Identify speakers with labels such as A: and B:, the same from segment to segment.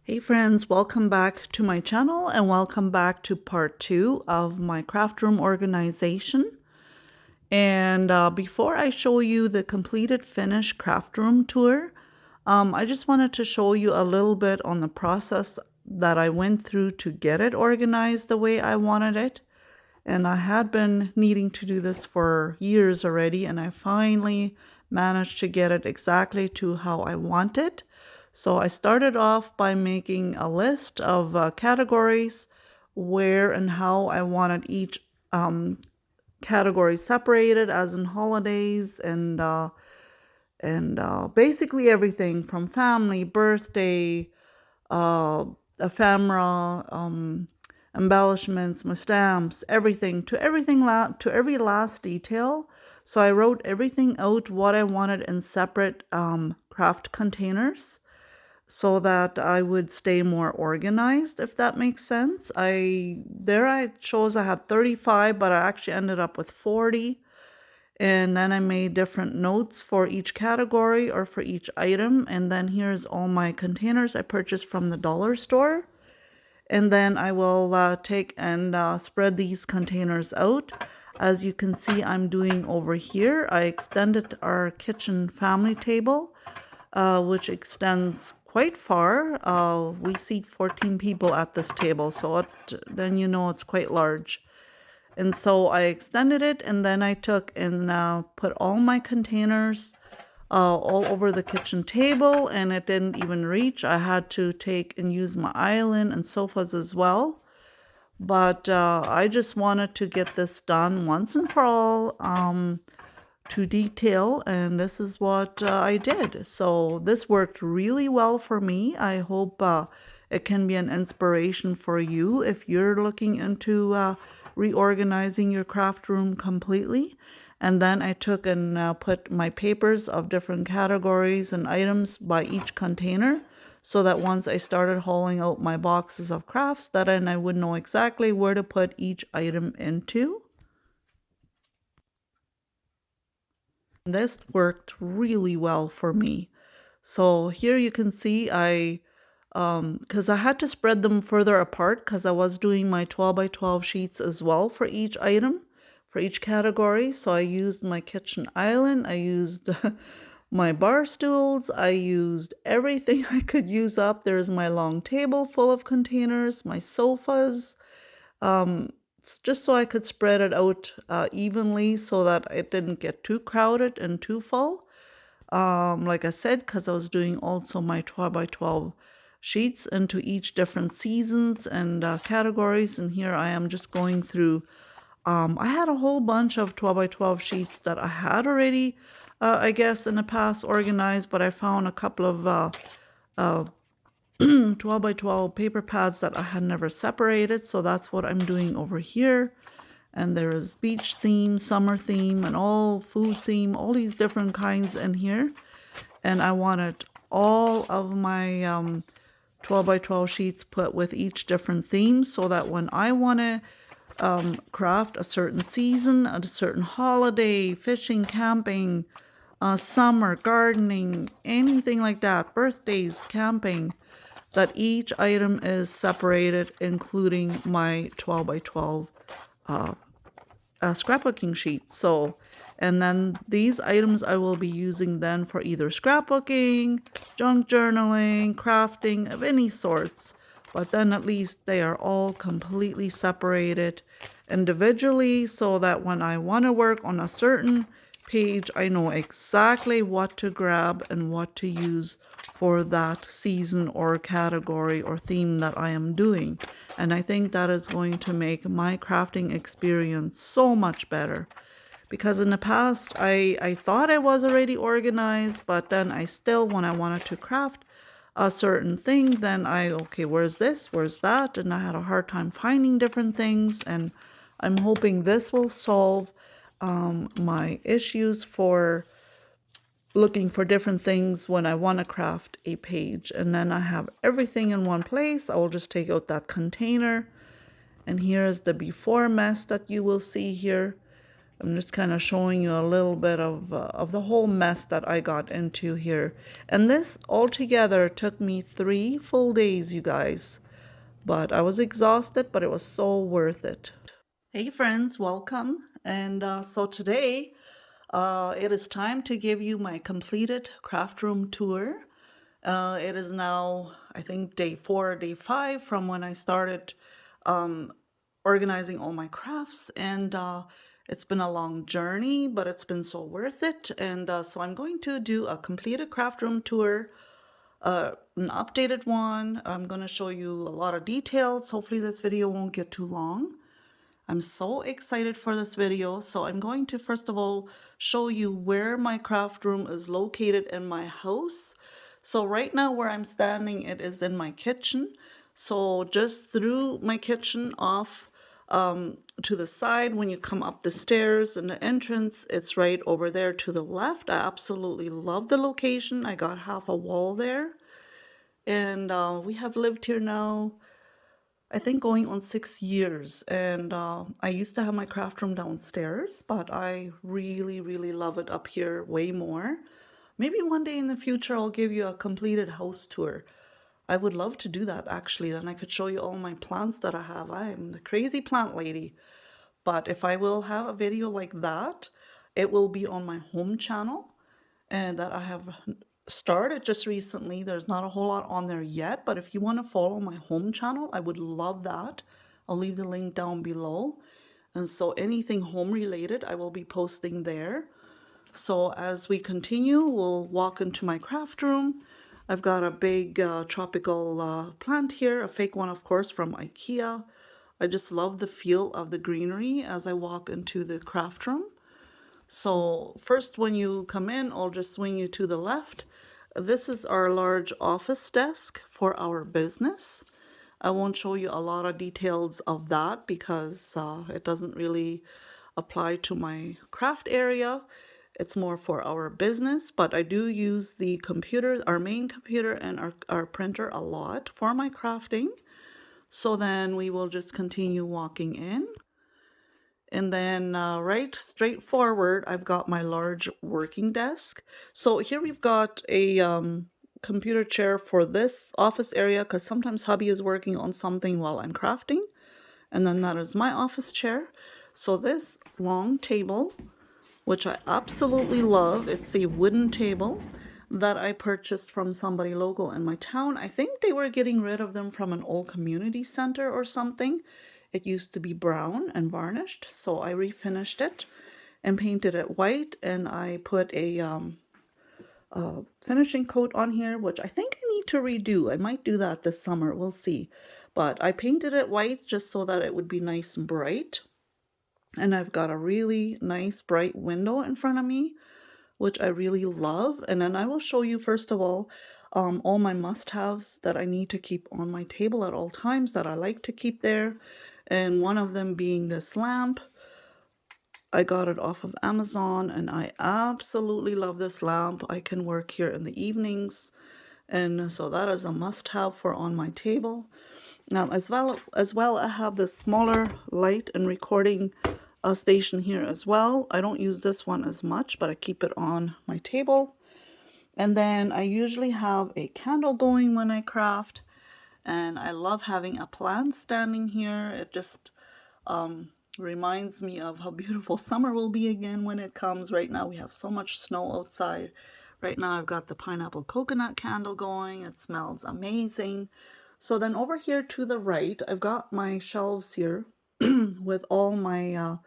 A: Hey friends, welcome back to my channel and welcome back to part 2 of my craft room organization. And before I show you the completed finished craft room tour, I just wanted to show you a little bit on the process that I went through to get it organized the way I wanted it. And I had been needing to do this for years already, and I finally managed to get it exactly to how I want it. So I started off by making a list of categories, where and how I wanted each category separated, as in holidays and basically everything from family, birthday, uh, ephemera, embellishments, my stamps, everything to every last detail. So I wrote everything out what I wanted in separate craft containers so that I would stay more organized, if that makes sense. I chose I had 35, but I actually ended up with 40. And then I made different notes for each category or for each item. And then here's all my containers I purchased from the dollar store. And then I will take and spread these containers out. As you can see, I'm doing over here. I extended our kitchen family table, which extends quite far. We seat 14 people at this table, so then you know it's quite large. And so I extended it, and then I took and put all my containers all over the kitchen table, and it didn't even reach. I had to take and use my island and sofas as well. But I just wanted to get this done once and for all, to detail, and this is what I did. So this worked really well for me. I hope it can be an inspiration for you if you're looking into reorganizing your craft room completely. And then I took and put my papers of different categories and items by each container, so that once I started hauling out my boxes of crafts, that then I would know exactly where to put each item into. This worked really well for me. So here you can see because I had to spread them further apart because I was doing my 12 by 12 sheets as well for each item, for each category. So I used my kitchen island, I used my bar stools, I used everything I could use up. There's my long table full of containers, my sofas, just so I could spread it out evenly so that it didn't get too crowded and too full. Like I said, because I was doing also my 12 by 12 sheets into each different seasons and categories. And here I am just going through. I had a whole bunch of 12 by 12 sheets that I had already, I guess, in the past organized, but I found a couple of 12 by 12 paper pads that I had never separated. So that's what I'm doing over here. And there is beach theme, summer theme, and all food theme, all these different kinds in here. And I wanted all of my 12 by 12 sheets put with each different theme, so that when I want to craft a certain season, a certain holiday, fishing, camping, summer, gardening, anything like that, birthdays, camping, that each item is separated, including my 12 by 12 scrapbooking sheets. So, and then these items I will be using then for either scrapbooking, junk journaling, crafting of any sorts. But then at least they are all completely separated individually, so that when I want to work on a certain page, I know exactly what to grab and what to use for that season or category or theme that I am doing. And I think that is going to make my crafting experience so much better. Because in the past, I thought I was already organized, but then I still, when I wanted to craft a certain thing, then okay, where's this? Where's that? And I had a hard time finding different things. And I'm hoping this will solve my issues for looking for different things when I want to craft a page. And then I have everything in one place. I will just take out that container. And here's the before mess that you will see here. I'm just kind of showing you a little bit of the whole mess that I got into here. And this altogether took me 3 full days, you guys. But I was exhausted, but it was so worth it. Hey friends, welcome. And so today, it is time to give you my completed craft room tour. It is now, I think, day 4 or day 5 from when I started organizing all my crafts. And it's been a long journey, but it's been so worth it. And so I'm going to do a completed craft room tour, an updated one. I'm going to show you a lot of details. Hopefully this video won't get too long. I'm so excited for this video. So I'm going to first of all show you where my craft room is located in my house. So right now where I'm standing, it is in my kitchen. So just through my kitchen off to the side, when you come up the stairs in the entrance, it's right over there to the left. I absolutely love the location. I got half a wall there. And we have lived here now, I think, going on 6 years. And I used to have my craft room downstairs, but I really, really love it up here way more. Maybe one day in the future, I'll give you a completed house tour. I would love to do that actually. Then I could show you all my plants that I have. I am the crazy plant lady. But if I will have a video like that, it will be on my home channel and that I have started just recently. There's not a whole lot on there yet, but if you want to follow my home channel, I would love that. I'll leave the link down below. And so anything home related, I will be posting there. So as we continue, we'll walk into my craft room. I've got a big tropical plant here, a fake one, of course, from IKEA. I just love the feel of the greenery as I walk into the craft room. So first, when you come in, I'll just swing you to the left. This is our large office desk for our business. I won't show you a lot of details of that because it doesn't really apply to my craft area. It's more for our business, but I do use the computer, our main computer and our printer a lot for my crafting. So then we will just continue walking in. And then right straight forward, I've got my large working desk. So here we've got a computer chair for this office area because sometimes hubby is working on something while I'm crafting. And then that is my office chair. So this long table, which I absolutely love, it's a wooden table that I purchased from somebody local in my town. I think they were getting rid of them from an old community center or something. It used to be brown and varnished, so I refinished it and painted it white, and I put a finishing coat on here, which I think I need to redo. I might do that this summer, we'll see. But I painted it white just so that it would be nice and bright. And I've got a really nice bright window in front of me, which I really love. And then I will show you, first of all my must-haves that I need to keep on my table at all times that I like to keep there. And one of them being this lamp. I got it off of Amazon and I absolutely love this lamp. I can work here in the evenings. And so that is a must-have for on my table. Now, as well, I have this smaller light and recording station here as well. I don't use this one as much, but I keep it on my table. And then I usually have a candle going when I craft. And I love having a plant standing here. It just reminds me of how beautiful summer will be again when it comes. Right now we have so much snow outside. Right now I've got the pineapple coconut candle going. It smells amazing. So then over here to the right, I've got my shelves here with all my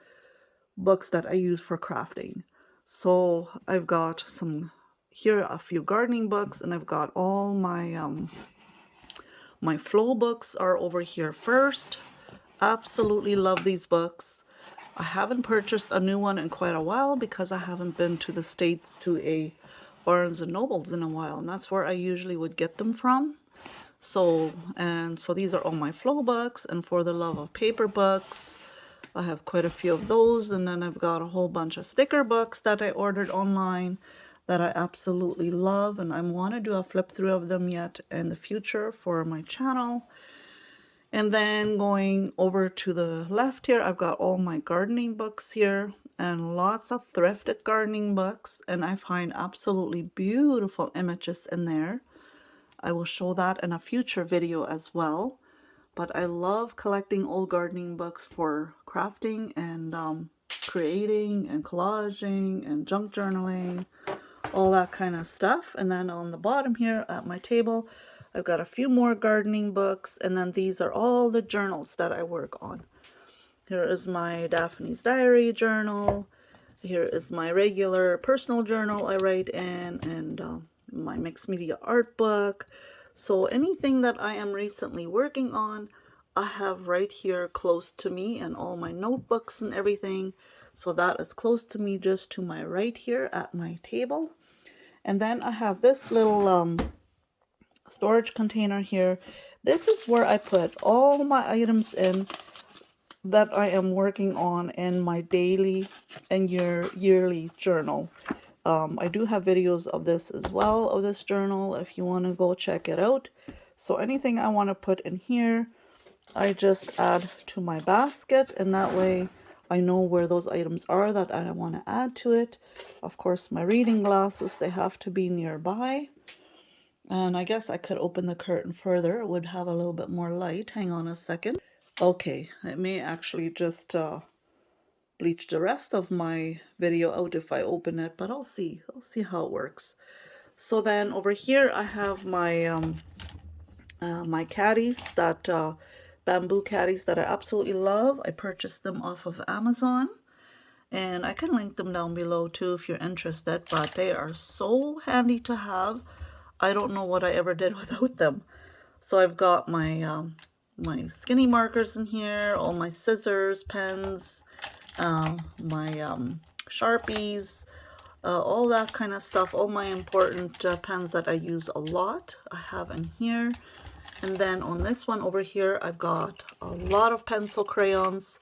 A: books that I use for crafting. So I've got a few gardening books, and I've got all my flow books are over here first. Absolutely love these books. I haven't purchased a new one in quite a while because I haven't been to the States to a Barnes and Nobles in a while, and that's where I usually would get them from. So these are all my flow books, and for the love of paper books, I have quite a few of those. And then I've got a whole bunch of sticker books that I ordered online that I absolutely love, and I want to do a flip through of them yet in the future for my channel. And then going over to the left here, I've got all my gardening books here and lots of thrifted gardening books. And I find absolutely beautiful images in there. I will show that in a future video as well. But I love collecting old gardening books for crafting and creating and collaging and junk journaling, all that kind of stuff. And then on the bottom here at my table, I've got a few more gardening books, and then these are all the journals that I work on. Here is my Daphne's Diary journal. Here is my regular personal journal I write in, and my mixed media art book. So anything that I am recently working on, I have right here close to me, and all my notebooks and everything. So that is close to me, just to my right here at my table. And then I have this little storage container here. This is where I put all my items in that I am working on in my daily and yearly journal. I do have videos of this as well, of this journal, if you want to go check it out. So anything I want to put in here, I just add to my basket, and that way I know where those items are that I want to add to it. Of course, my reading glasses, they have to be nearby. And I guess I could open the curtain further. It would have a little bit more light. Hang on a second. Okay, it may actually just bleach the rest of my video out if I open it, but I'll see. I'll see how it works. So then over here I have my my caddies, that bamboo caddies that I absolutely love. I purchased them off of Amazon, and I can link them down below too if you're interested, but they are so handy to have. I don't know what I ever did without them. So I've got my my skinny markers in here, all my scissors, pens, my Sharpies, all that kind of stuff, all my important pens that I use a lot, I have in here. And then on this one over here, I've got a lot of pencil crayons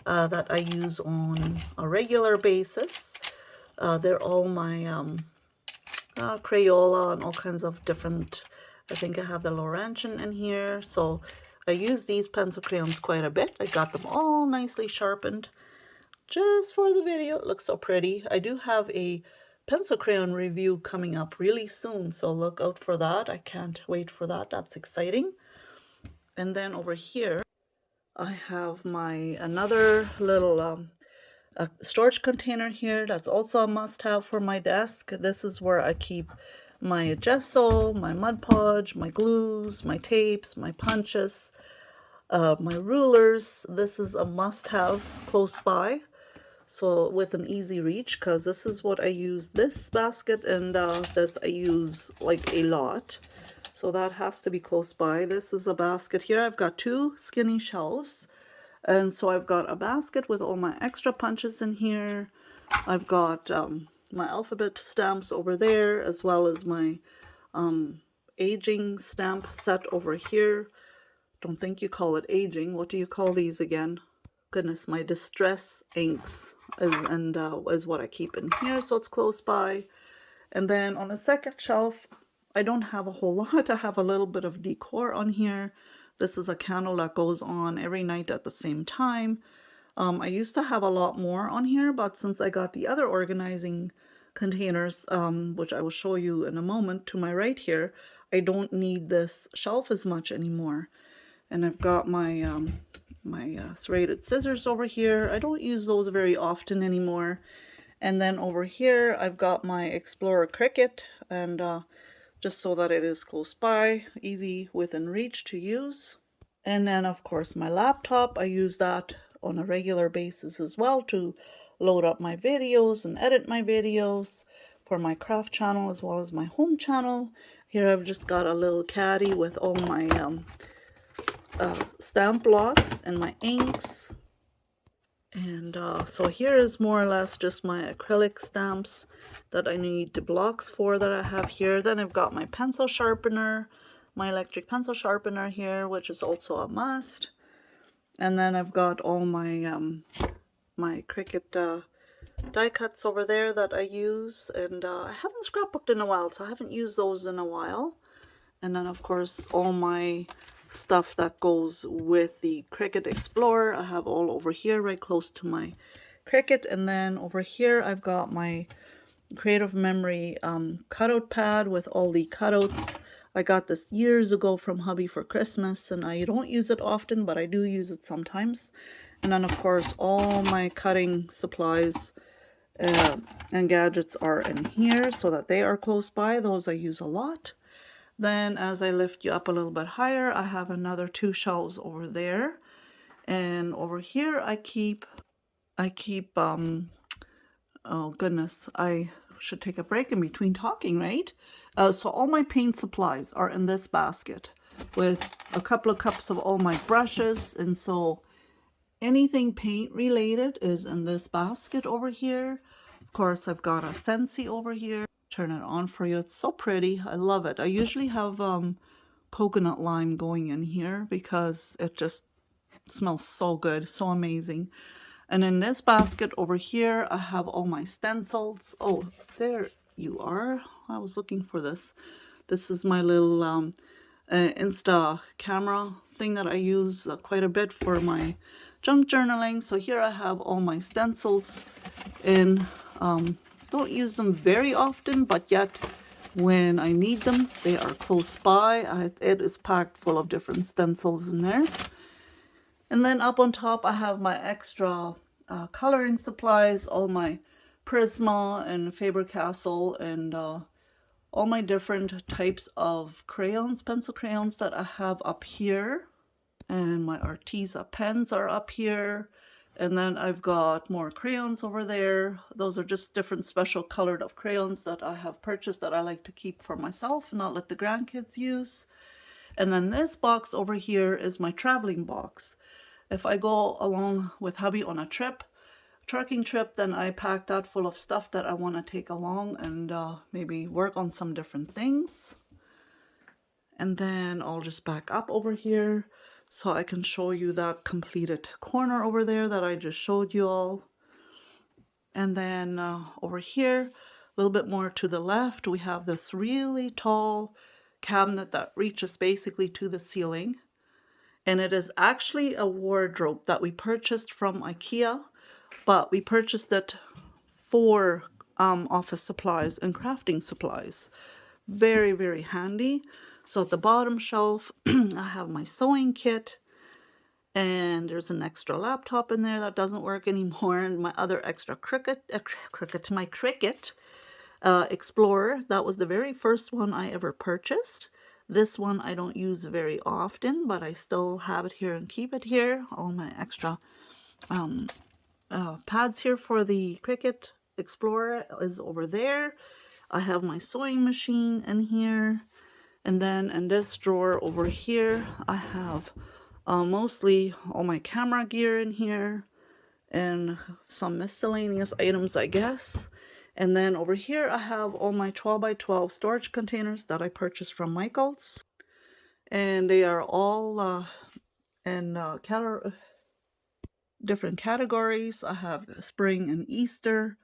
A: that I use on a regular basis. They're all my Crayola and all kinds of different, I think I have the Laurentian in here. So I use these pencil crayons quite a bit. I got them all nicely sharpened just for the video. It looks so pretty. I do have a pencil crayon review coming up really soon, so look out for that. I can't wait for that. That's exciting. And then over here I have my another little a storage container here. That's also a must-have for my desk. This is where I keep my gesso, my Mod Podge, my glues, my tapes, my punches, my rulers. This is a must-have close by, so with an easy reach, because this is what I use, this basket, and this I use like a lot. So that has to be close by. This is a basket here. I've got two skinny shelves. And so I've got a basket with all my extra punches in here. I've got my alphabet stamps over there, as well as my aging stamp set over here. Don't think you call it aging. What do you call these again? Goodness, my distress inks is what I keep in here, so it's close by. And then on the second shelf, I don't have a whole lot. I have a little bit of decor on here. This is a candle that goes on every night at the same time. I used to have a lot more on here, but since I got the other organizing containers, which I will show you in a moment to my right here, I don't need this shelf as much anymore. And I've got my my serrated scissors over here. I don't use those very often anymore. And then over here, I've got my Explorer Cricut, and just so that it is close by, easy within reach to use. And then of course my laptop, I use that on a regular basis as well to load up my videos and edit my videos for my craft channel as well as my home channel. Here I've just got a little caddy with all my stamp blocks and my inks. And so here is more or less just my acrylic stamps that I need the blocks for that I have here. Then I've got my pencil sharpener, my electric pencil sharpener here, which is also a must. And then I've got all my my Cricut die cuts over there that I use. And I haven't scrapbooked in a while, so I haven't used those in a while. And then of course all my stuff that goes with the Cricut Explorer. I have all over here right close to my Cricut. And then over here I've got my Creative Memory cutout pad with all the cutouts. I got this years ago from hubby for Christmas, and I don't use it often, but I do use it sometimes. And then of course all my cutting supplies and gadgets are in here so that they are close by. Those I use a lot. Then as I lift you up a little bit higher, I have another 2 shelves over there. And over here I keep oh goodness, I should take a break in between talking, right? So all my paint supplies are in this basket with a couple of cups of all my brushes. And so anything paint related is in this basket over here. Of course, I've got a Scentsy over here. Turn it on for you. It's so pretty. I love it. I usually have coconut lime going in here because it just smells so good, so amazing. And in this basket over here, I have all my stencils. Oh, there you are. I was looking for this. This is my little Insta camera thing that I use quite a bit for my junk journaling. So here I have all my stencils in. Don't use them very often, but yet when I need them, they are close by. It is packed full of different stencils in there. And then up on top, I have my extra coloring supplies, all my Prisma and Faber-Castell and all my different types of crayons, pencil crayons that I have up here. And my Arteza pens are up here. And then I've got more crayons over there. Those are just different special colored of crayons that I have purchased that I like to keep for myself and not let the grandkids use. And then this box over here is my traveling box. If I go along with hubby on a trekking trip, then I pack that full of stuff that I want to take along and maybe work on some different things. And then I'll just back up over here so I can show you that completed corner over there that I just showed you all. And then over here, a little bit more to the left, we have this really tall cabinet that reaches basically to the ceiling. And it is actually a wardrobe that we purchased from IKEA, but we purchased it for office supplies and crafting supplies. Very, very handy. So at the bottom shelf, I have my sewing kit, and there's an extra laptop in there that doesn't work anymore, and my other extra my Cricut Explorer. That was the very first one I ever purchased. This one I don't use very often, but I still have it here and keep it here. All my extra pads here for the Cricut Explorer is over there. I have my sewing machine in here. And then in this drawer over here, I have mostly all my camera gear in here and some miscellaneous items, I guess. And then over here, I have all my 12 by 12 storage containers that I purchased from Michael's. And they are all in different categories. I have spring and Easter.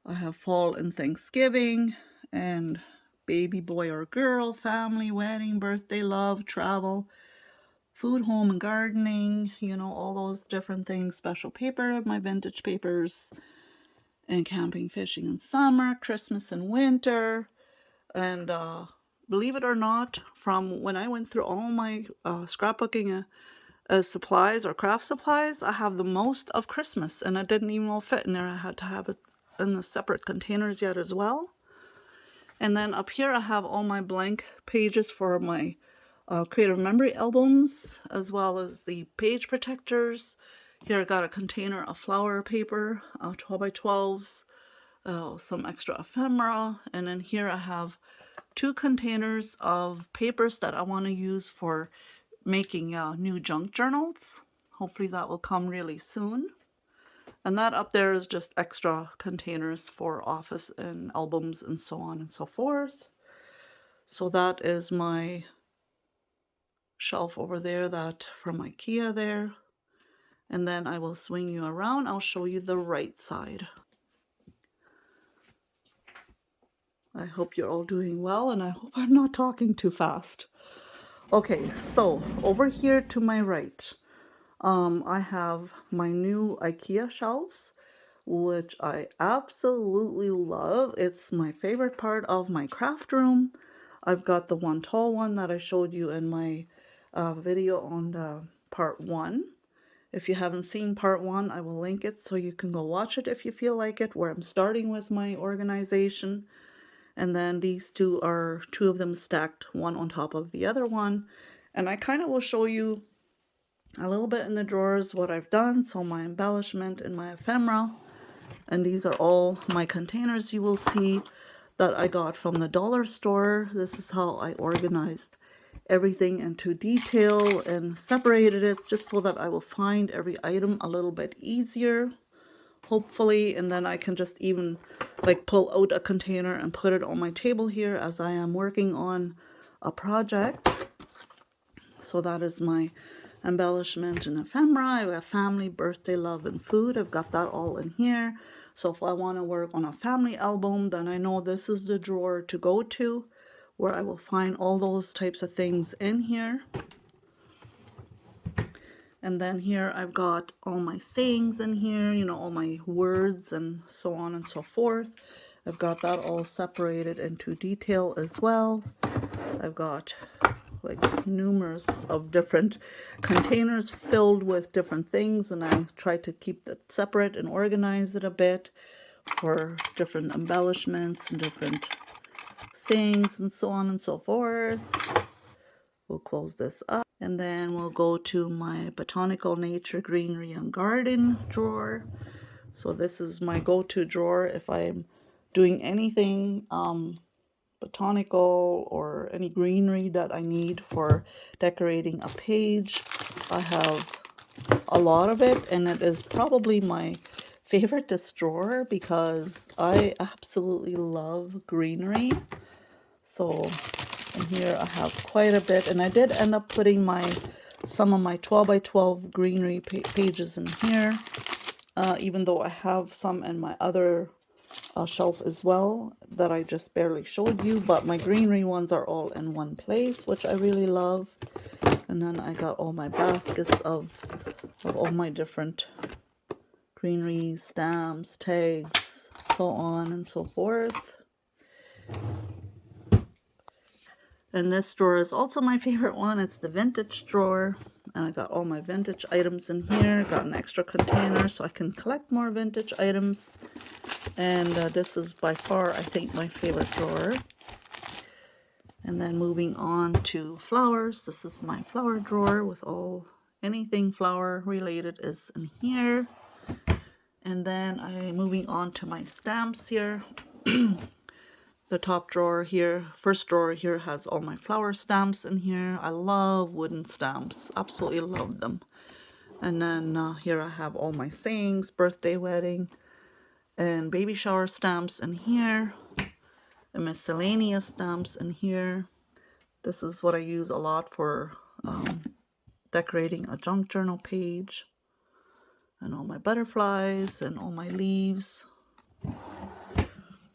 A: I have fall and Thanksgiving, and baby boy or girl, family, wedding, birthday, love, travel, food, home, and gardening, you know, all those different things. Special paper, my vintage papers, and camping, fishing in summer, Christmas and winter. And believe it or not, from when I went through all my scrapbooking supplies or craft supplies, I have the most of Christmas, and it didn't even all fit in there. I had to have it in the separate containers yet as well. And then up here I have all my blank pages for my creative memory albums, as well as the page protectors. Here I got a container of flower paper, 12 by 12s, some extra ephemera, and then here I have 2 containers of papers that I want to use for making new junk journals. Hopefully that will come really soon. And that up there is just extra containers for office and albums and so on and so forth. So that is my shelf over there, that from IKEA there. And then I will swing you around. I'll show you the right side. I hope you're all doing well, and I hope I'm not talking too fast. Okay, so over here to my right, I have my new IKEA shelves, which I absolutely love. It's my favorite part of my craft room. I've got the one tall one that I showed you in my video on the part one. If you haven't seen part one, I will link it so you can go watch it if you feel like it, where I'm starting with my organization. And then these two are two of them stacked one on top of the other one. And I kind of will show you a little bit in the drawers what I've done. So my embellishment and my ephemera. And these are all my containers you will see that I got from the dollar store. This is how I organized everything into detail and separated it just so that I will find every item a little bit easier, hopefully. And then I can just even like pull out a container and put it on my table here as I am working on a project. So that is my embellishment and ephemera. I have family, birthday, love, and food. I've got that all in here. So if I want to work on a family album, then I know this is the drawer to go to, where I will find all those types of things in here. And then here I've got all my sayings in here, you know, all my words and so on and so forth. I've got that all separated into detail as well. I've got like numerous of different containers filled with different things, and I try to keep that separate and organize it a bit for different embellishments and different sayings and so on and so forth. We'll close this up, and then we'll go to my botanical nature, greenery, and garden drawer. So this is my go-to drawer if I'm doing anything botanical or any greenery that I need for decorating a page. I have a lot of it, and it is probably my favorite this drawer because I absolutely love greenery. So in here I have quite a bit, and I did end up putting some of my 12 by 12 greenery pages in here, even though I have some in my other shelf as well that I just barely showed you, but my greenery ones are all in one place, which I really love. And then I got all my baskets of all my different greenery stamps, tags, so on and so forth. And this drawer is also my favorite one. It's the vintage drawer, and I got all my vintage items in here. Got an extra container so I can collect more vintage items. And this is by far, I think, my favorite drawer. And then moving on to flowers. This is my flower drawer with anything flower related is in here. And then I'm moving on to my stamps here. The top drawer here, first drawer here, has all my flower stamps in here. I love wooden stamps, absolutely love them. And then here I have all my sayings, birthday, wedding, and baby shower stamps in here, and miscellaneous stamps in here. This is what I use a lot for decorating a junk journal page, and all my butterflies and all my leaves.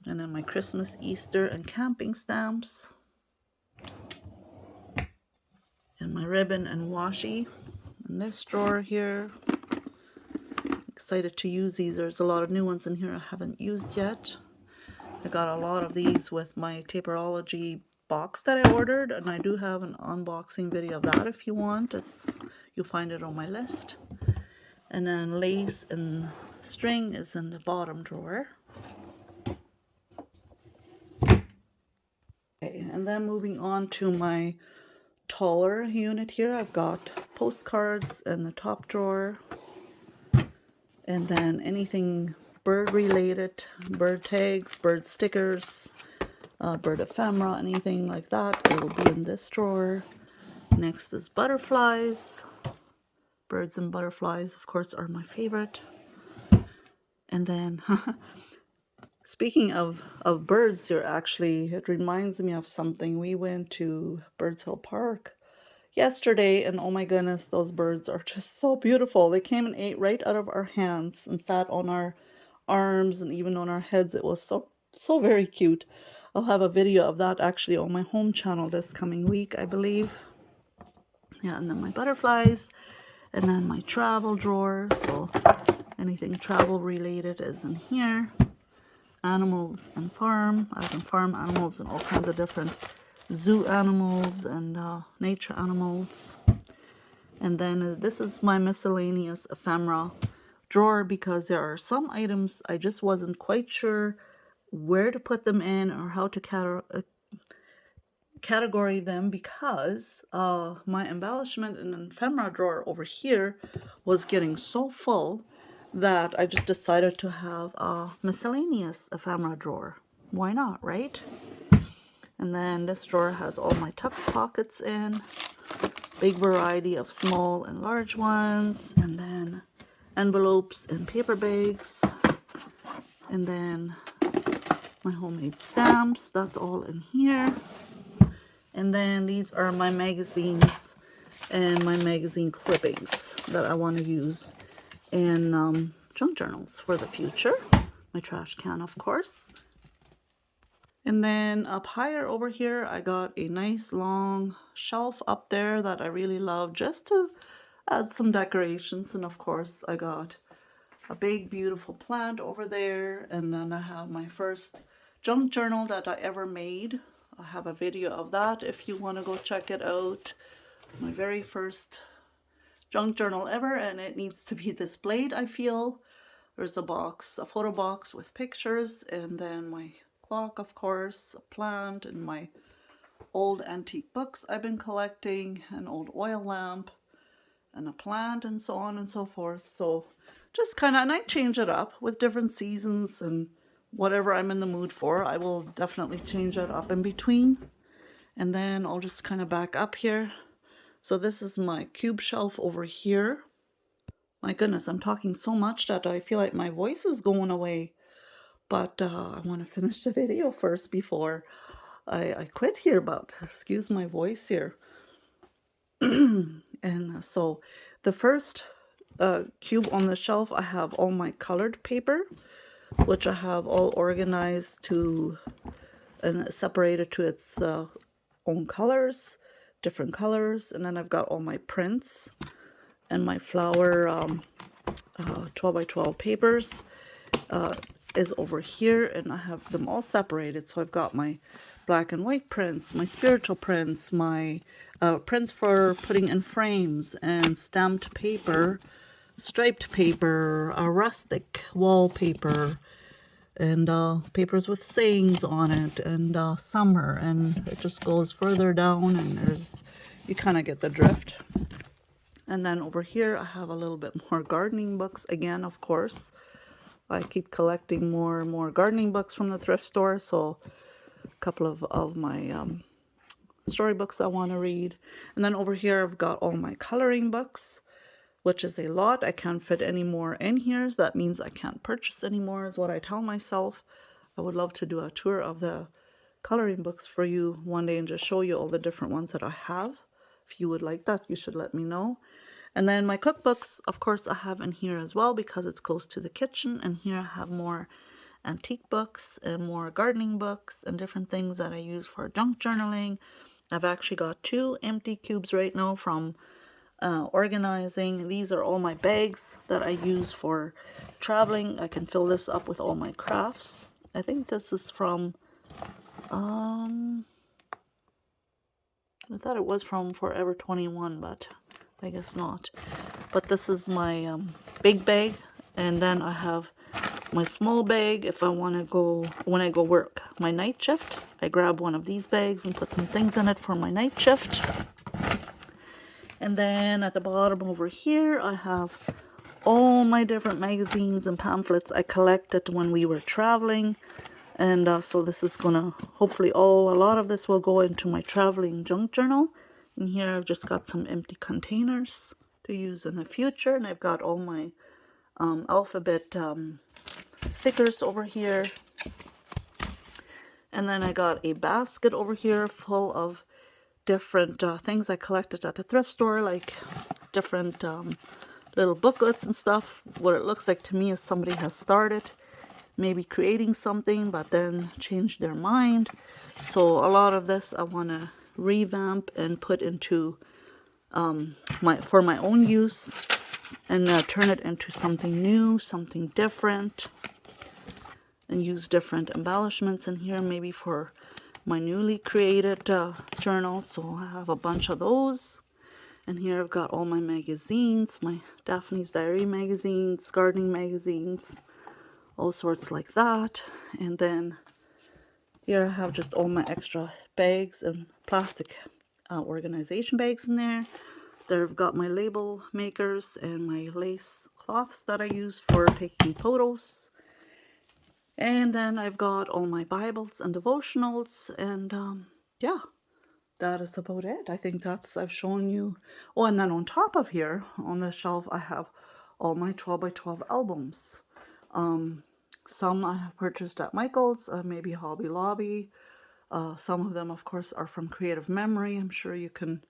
A: And then my Christmas, Easter, and camping stamps. And my ribbon and washi in this drawer here. Excited to use these. There's a lot of new ones in here I haven't used yet. I got a lot of these with my Taperology box that I ordered, and I do have an unboxing video of that if you want. You'll find it on my list. And then lace and string is in the bottom drawer. Okay, and then moving on to my taller unit here, I've got postcards in the top drawer, and then anything bird related, bird tags, bird stickers, bird ephemera, anything like that, it will be in this drawer. Next is butterflies. Birds and butterflies, of course, are my favorite. And then speaking of birds here, actually, it reminds me of something. We went to Birds Hill Park yesterday, and oh my goodness, those birds are just so beautiful. They came and ate right out of our hands and sat on our arms and even on our heads. It was so very cute. I'll have a video of that actually on my home channel this coming week, I believe. Yeah, and then my butterflies, and then my travel drawer. So anything travel related is in here. Animals and farm, as in farm animals and all kinds of different zoo animals and nature animals. And then this is my miscellaneous ephemera drawer, because there are some items I just wasn't quite sure where to put them in or how to category them, because my embellishment and ephemera drawer over here was getting so full that I just decided to have a miscellaneous ephemera drawer. Why not, right? And then this drawer has all my tuck pockets in, big variety of small and large ones, and then envelopes and paper bags, and then my homemade stamps, that's all in here. And then these are my magazines and my magazine clippings that I want to use in junk journals for the future. My trash can, of course. And then up higher over here, I got a nice long shelf up there that I really love, just to add some decorations. And of course, I got a big beautiful plant over there. And then I have my first junk journal that I ever made. I have a video of that if you want to go check it out. My very first junk journal ever, and it needs to be displayed, I feel. There's a box, a photo box with pictures, and then my clock, of course, a plant, and my old antique books I've been collecting, an old oil lamp, and a plant, and so on and so forth. So just kind of, and I change it up with different seasons and whatever I'm in the mood for. I will definitely change it up in between. And then I'll just kind of back up here. So this is my cube shelf over here. My goodness, I'm talking so much that I feel like my voice is going away. But I want to finish the video first before I quit here, but excuse my voice here. And so the first cube on the shelf, I have all my colored paper, which I have all organized to and separated to its own colors, different colors. And then I've got all my prints and my flower 12 by 12 papers is over here, and I have them all separated. So I've got my black and white prints, my spiritual prints, my prints for putting in frames, and stamped paper, striped paper, rustic wallpaper, and papers with sayings on it, and summer, and it just goes further down, and there's, you kind of get the drift. And then over here I have a little bit more gardening books again, of course. I keep collecting more and more gardening books from the thrift store, so a couple of my storybooks I want to read. And then over here I've got all my coloring books, which is a lot. I can't fit any more in here, so that means I can't purchase any more, is what I tell myself. I would love to do a tour of the coloring books for you one day and just show you all the different ones that I have. If you would like that, you should let me know. And then my cookbooks, of course, I have in here as well because it's close to the kitchen. And here I have more antique books and more gardening books and different things that I use for junk journaling. I've actually got 2 empty cubes right now from organizing. These are all my bags that I use for traveling. I can fill this up with all my crafts. I think this is from I thought it was from Forever 21, but I guess not. But this is my big bag, and then I have my small bag if I want to go, when I go work my night shift. I grab one of these bags and put some things in it for my night shift. And then at the bottom over here, I have all my different magazines and pamphlets I collected when we were traveling. And so this is gonna, hopefully a lot of this will go into my traveling junk journal. And here I've just got some empty containers to use in the future. And I've got all my alphabet stickers over here. And then I got a basket over here full of different things I collected at the thrift store, like different little booklets and stuff. What it looks like to me is somebody has started maybe creating something but then changed their mind. So a lot of this I want to revamp and put into for my own use, and turn it into something new, something different, and use different embellishments in here, maybe for my newly created journal. So I have a bunch of those. And here I've got all my magazines, my Daphne's Diary magazines, gardening magazines, all sorts like that. And then here I have just all my extra bags and plastic organization bags in there. There I've got my label makers and my lace cloths that I use for taking photos. And then I've got all my Bibles and devotionals, and yeah, that is about it. I think I've shown you. Oh, and then on top of here, on the shelf, I have all my 12 by 12 albums. Some I have purchased at Michael's, maybe Hobby Lobby. Some of them, of course, are from Creative Memory. I'm sure you can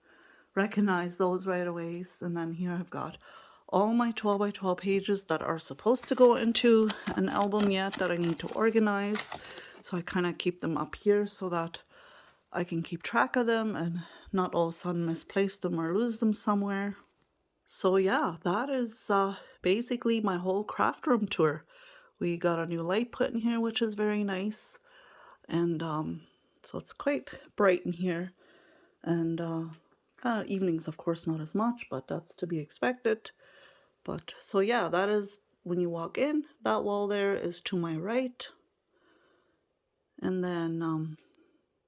A: recognize those right away. And then here I've got all my 12 by 12 pages that are supposed to go into an album yet that I need to organize. So I kind of keep them up here so that I can keep track of them and not all of a sudden misplace them or lose them somewhere. So yeah, that is basically my whole craft room tour. We got a new light put in here, which is very nice. And so it's quite bright in here. And evenings, of course, not as much, but that's to be expected. But so yeah, that is when you walk in, that wall there is to my right. And then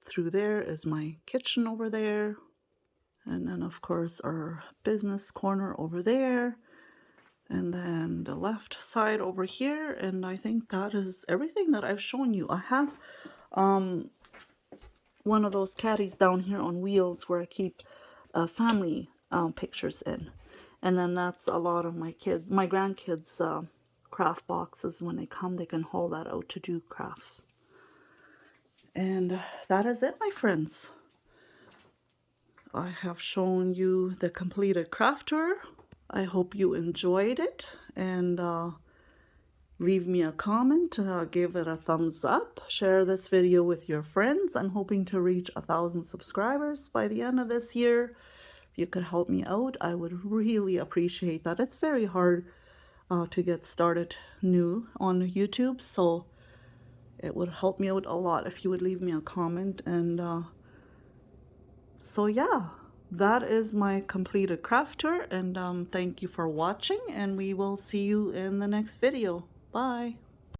A: through there is my kitchen over there. And then, of course, our business corner over there. And then the left side over here. And I think that is everything that I've shown you. I have one of those caddies down here on wheels where I keep family pictures in. And then that's a lot of my grandkids' craft boxes. When they come, they can haul that out to do crafts. And that is it, my friends. I have shown you the completed craft tour. I hope you enjoyed it, and leave me a comment, give it a thumbs up, share this video with your friends. I'm hoping to reach 1,000 subscribers by the end of this year. If you could help me out, I would really appreciate that. It's very hard to get started new on YouTube, so it would help me out a lot if you would leave me a comment. And so yeah, that is my completed craft tour, and thank you for watching, and we will see you in the next video. Bye.